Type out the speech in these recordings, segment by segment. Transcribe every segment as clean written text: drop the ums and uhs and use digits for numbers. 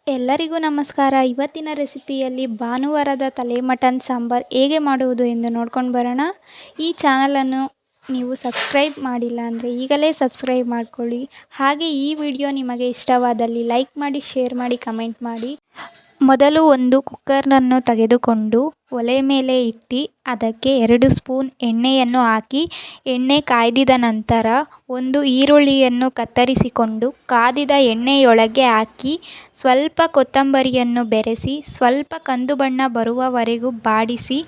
ಎಲ್ಲರಿಗೂ ನಮಸ್ಕಾರ. ಇವತ್ತಿನ ರೆಸಿಪಿಯಲ್ಲಿ ಭಾನುವಾರದ ತಲೆ ಮಟನ್ ಸಾಂಬಾರ್ ಹೇಗೆ ಮಾಡುವುದು ಎಂದು ನೋಡ್ಕೊಂಡು ಬರೋಣ. ಈ ಚಾನಲನ್ನು ನೀವು ಸಬ್ಸ್ಕ್ರೈಬ್ ಮಾಡಿಲ್ಲ ಅಂದರೆ ಈಗಲೇ ಸಬ್ಸ್ಕ್ರೈಬ್ ಮಾಡ್ಕೊಳ್ಳಿ. ಹಾಗೆ ಈ ವಿಡಿಯೋ ನಿಮಗೆ ಇಷ್ಟವಾದಲ್ಲಿ ಲೈಕ್ ಮಾಡಿ, ಶೇರ್ ಮಾಡಿ, ಕಮೆಂಟ್ ಮಾಡಿ. ಮೊದಲು ಒಂದು ಕುಕ್ಕರನ್ನು ತೆಗೆದುಕೊಂಡು ಒಲೆ ಮೇಲೆ ಇಟ್ಟು ಅದಕ್ಕೆ 2 ಸ್ಪೂನ್ ಎಣ್ಣೆಯನ್ನು ಹಾಕಿ ಎಣ್ಣೆ ಕಾಯ್ದಿದ ನಂತರ ಒಂದು ಈರುಳ್ಳಿಯನ್ನು ಕತ್ತರಿಸಿಕೊಂಡು ಕಾದಿದ ಎಣ್ಣೆಯೊಳಗೆ ಹಾಕಿ ಸ್ವಲ್ಪ ಕೊತ್ತಂಬರಿಯನ್ನು ಬೆರೆಸಿ ಸ್ವಲ್ಪ ಕಂದು ಬಣ್ಣ ಬರುವವರೆಗೂ ಬಾಡಿಸಿ,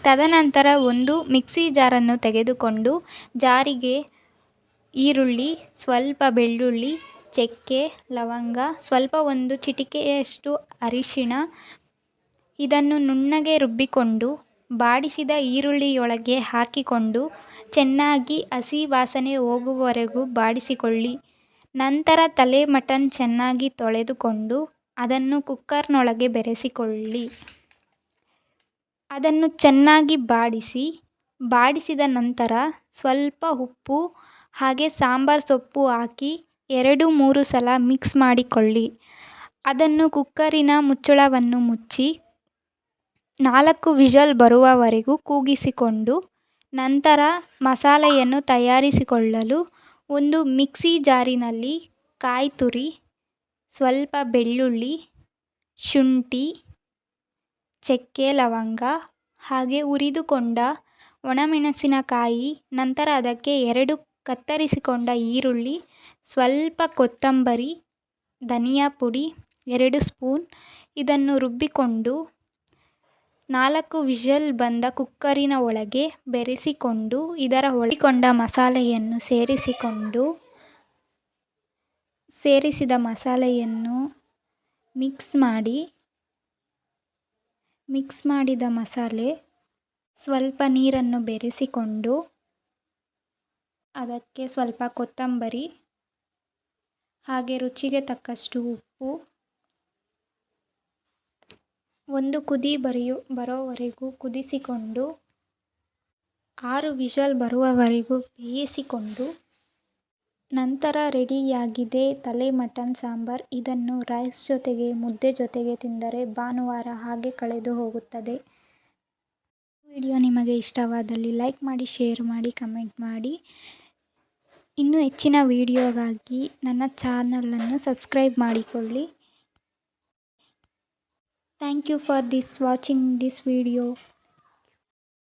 ತದನಂತರ ಒಂದು ಮಿಕ್ಸಿ ಜಾರನ್ನು ತೆಗೆದುಕೊಂಡು ಜಾರಿಗೆ ಈರುಳ್ಳಿ, ಸ್ವಲ್ಪ ಬೆಳ್ಳುಳ್ಳಿ, ಚಕ್ಕೆ, ಲವಂಗ, ಸ್ವಲ್ಪ ಒಂದು ಚಿಟಿಕೆಯಷ್ಟು ಅರಿಶಿಣ ಇದನ್ನು ನುಣ್ಣಗೆ ರುಬ್ಬಿಕೊಂಡು ಬಾಡಿಸಿದ ಈರುಳ್ಳಿಯೊಳಗೆ ಹಾಕಿಕೊಂಡು ಚೆನ್ನಾಗಿ ಹಸಿ ವಾಸನೆ ಹೋಗುವವರೆಗೂ ಬಾಡಿಸಿಕೊಳ್ಳಿ. ನಂತರ ತಲೆ ಮಟನ್ ಚೆನ್ನಾಗಿ ತೊಳೆದುಕೊಂಡು ಅದನ್ನು ಕುಕ್ಕರ್ನೊಳಗೆ ಬೆರೆಸಿಕೊಳ್ಳಿ. ಅದನ್ನು ಚೆನ್ನಾಗಿ ಬಾಡಿಸಿದ ನಂತರ ಸ್ವಲ್ಪ ಉಪ್ಪು ಹಾಗೆ ಸಾಂಬಾರು ಸೊಪ್ಪು ಹಾಕಿ 2-3 ಸಲ ಮಿಕ್ಸ್ ಮಾಡಿಕೊಳ್ಳಿ. ಅದನ್ನು ಕುಕ್ಕರಿನ ಮುಚ್ಚಳವನ್ನು ಮುಚ್ಚಿ 4 ವಿಷಲ್ ಬರುವವರೆಗೂ ಕೂಗಿಸಿಕೊಂಡು ನಂತರ ಮಸಾಲೆಯನ್ನು ತಯಾರಿಸಿಕೊಳ್ಳಲು ಒಂದು ಮಿಕ್ಸಿ ಜಾರಿನಲ್ಲಿ ಕಾಯಿ ತುರಿ, ಸ್ವಲ್ಪ ಬೆಳ್ಳುಳ್ಳಿ, ಶುಂಠಿ, ಚಕ್ಕೆ, ಲವಂಗ ಹಾಗೆ ಹುರಿದುಕೊಂಡ ಒಣಮೆಣಸಿನಕಾಯಿ, ನಂತರ ಅದಕ್ಕೆ 2 ಕತ್ತರಿಸಿಕೊಂಡ ಈರುಳ್ಳಿ, ಸ್ವಲ್ಪ ಕೊತ್ತಂಬರಿ, ಧನಿಯಾ ಪುಡಿ 2 ಸ್ಪೂನ್ ಇದನ್ನು ರುಬ್ಬಿಕೊಂಡು 4 ವಿಷಲ್ ಬಂದ ಕುಕ್ಕರಿನ ಒಳಗೆ ಬೆರೆಸಿಕೊಂಡು ಇದರ ಹೊಳಿಕೊಂಡ ಮಸಾಲೆಯನ್ನು ಸೇರಿಸಿದ ಮಸಾಲೆಯನ್ನು ಮಿಕ್ಸ್ ಮಾಡಿದ ಮಸಾಲೆ ಸ್ವಲ್ಪ ನೀರನ್ನು ಬೆರೆಸಿಕೊಂಡು ಅದಕ್ಕೆ ಸ್ವಲ್ಪ ಕೊತ್ತಂಬರಿ ಹಾಗೆ ರುಚಿಗೆ ತಕ್ಕಷ್ಟು ಉಪ್ಪು ಒಂದು ಕುದಿ ಬರೋವರೆಗೂ ಕುದಿಸಿಕೊಂಡು 6 ವಿಷಲ್ ಬರುವವರೆಗೂ ಬೇಯಿಸಿಕೊಂಡು ನಂತರ ರೆಡಿಯಾಗಿದೆ ತಲೆ ಮಟನ್ ಸಾಂಬಾರ್. ಇದನ್ನು ರೈಸ್ ಜೊತೆಗೆ, ಮುದ್ದೆ ಜೊತೆಗೆ ತಿಂದರೆ ಭಾನುವಾರ ಹಾಗೆ ಕಳೆದು ಹೋಗುತ್ತದೆ. ವಿಡಿಯೋ ನಿಮಗೆ ಇಷ್ಟವಾದಲ್ಲಿ ಲೈಕ್ ಮಾಡಿ, ಶೇರ್ ಮಾಡಿ, ಕಮೆಂಟ್ ಮಾಡಿ. ಇನ್ನೂ ಹೆಚ್ಚಿನ ವಿಡಿಯೋಗಾಗಿ ನನ್ನ ಚಾನಲನ್ನು ಸಬ್ಸ್ಕ್ರೈಬ್ ಮಾಡಿಕೊಳ್ಳಿ. Thank you for watching this video.